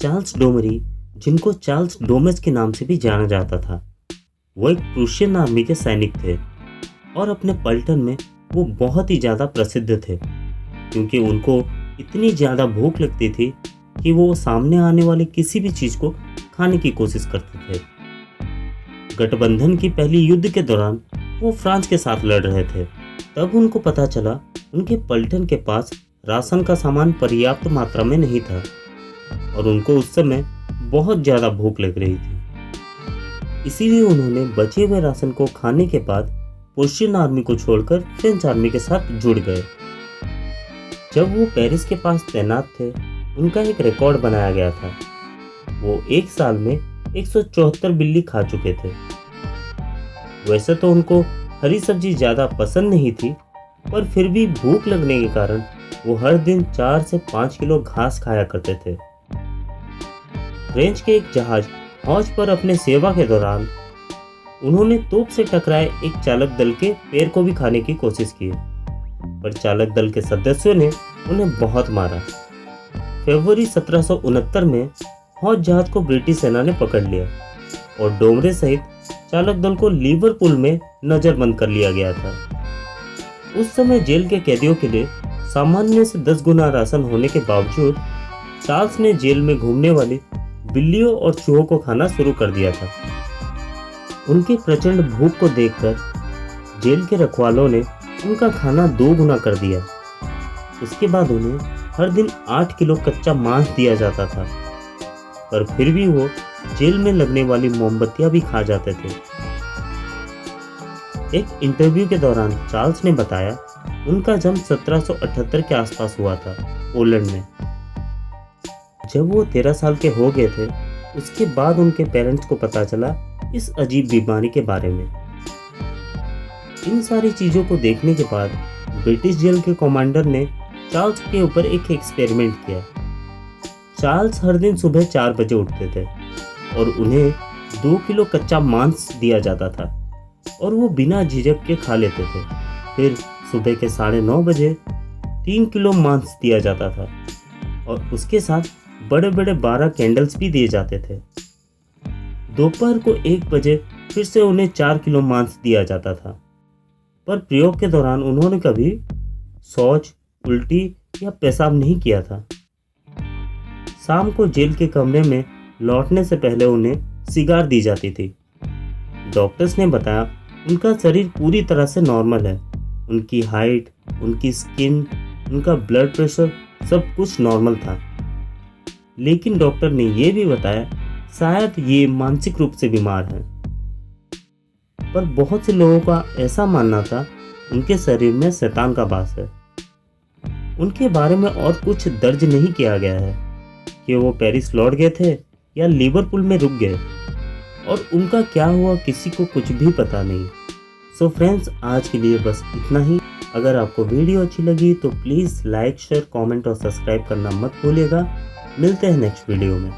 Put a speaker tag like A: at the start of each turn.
A: Charles Domri, जिनको Charles डोमेस के नाम से भी जाना जाता था, वो एक प्रूशियन आर्मी के सैनिक थे और अपने पलटन में वो बहुत ही ज़्यादा प्रसिद्ध थे क्योंकि उनको इतनी ज़्यादा भूख लगती थी कि वो सामने आने वाली किसी भी चीज़ को खाने की कोशिश करते थे। गठबंधन की पहली युद्ध के दौरान वो फ्रांस के साथ लड़ रहे थे। तब उनको पता चला उनके पलटन के पास राशन का सामान पर्याप्त मात्रा में नहीं था और उनको उस समय बहुत ज़्यादा भूख लग रही थी। इसीलिए उन्होंने बचे हुए राशन को खाने के बाद प्रूशियन आर्मी को छोड़कर फ्रेंच आर्मी के साथ जुड़ गए। जब वो पेरिस के पास तैनात थे, उनका एक रिकॉर्ड बनाया गया था। वो एक साल में 174 बिल्ली खा चुके थे। वैसे तो उनको हरी सब्जी ज़्यादा पसंद नहीं थी, पर फिर भी भूख लगने के कारण वो हर दिन 4 से 5 किलो घास खाया करते थे। फ्रेंच के एक जहाज हौज पर अपने सेवा के दौरान उन्होंने तोप से टकराए एक चालक दल के पैर को भी खाने की कोशिश की, पर चालक दल के सदस्यों ने उन्हें बहुत मारा। फरवरी 1769 में हौज जहाज को ब्रिटिश सेना ने पकड़ लिया और डोमरे सहित चालक दल को लिवरपूल में नजरबंद कर लिया गया था। उस समय जेल के कैदियों के लिए सामान्य से 10 गुना राशन होने के बावजूद चार्ल्स ने जेल में घूमने वाली बिल्लियों और चूहों को खाना शुरू कर दिया था। उनकी प्रचंड भूख को देखकर जेल के रखवालों ने उनका खाना 2 गुना कर दिया। उसके बाद उन्हें हर दिन 8 किलो कच्चा मांस दिया जाता था, पर फिर भी वो जेल में लगने वाली मोमबत्तियां भी खा जाते थे। एक इंटरव्यू के दौरान चार्ल्स ने बताया उनका जन्म 1778 के आसपास हुआ था, पोलैंड में। जब वो 13 साल के हो गए थे, उसके बाद उनके पेरेंट्स को पता चला इस अजीब बीमारी के बारे में। इन सारी चीज़ों को देखने के बाद ब्रिटिश जेल के कमांडर ने चार्ल्स के ऊपर एक एक्सपेरिमेंट किया। चार्ल्स हर दिन सुबह 4 बजे उठते थे और उन्हें 2 किलो कच्चा मांस दिया जाता था और वो बिना झिझक के खा लेते थे। फिर सुबह के 9:30 बजे 3 किलो मांस दिया जाता था और उसके साथ बड़े बड़े 12 कैंडल्स भी दिए जाते थे। दोपहर को 1 बजे फिर से उन्हें 4 किलो मांस दिया जाता था, पर प्रयोग के दौरान उन्होंने कभी शौच, उल्टी या पेशाब नहीं किया था। शाम को जेल के कमरे में लौटने से पहले उन्हें सिगार दी जाती थी। डॉक्टर्स ने बताया उनका शरीर पूरी तरह से नॉर्मल है। उनकी हाइट, उनकी स्किन, उनका ब्लड प्रेशर सब कुछ नॉर्मल था। लेकिन डॉक्टर ने यह भी बताया शायद ये मानसिक रूप से बीमार है। पर बहुत से लोगों का ऐसा मानना था उनके शरीर में शैतान का वास है। उनके बारे में और कुछ दर्ज नहीं किया गया है कि वो पेरिस लौट गए थे या लिवरपूल में रुक गए, और उनका क्या हुआ किसी को कुछ भी पता नहीं। सो फ्रेंड्स, आज के लिए बस इतना ही। अगर आपको वीडियो अच्छी लगी तो प्लीज़ लाइक, शेयर, कमेंट और सब्सक्राइब करना मत भूलिएगा। मिलते हैं नेक्स्ट वीडियो में।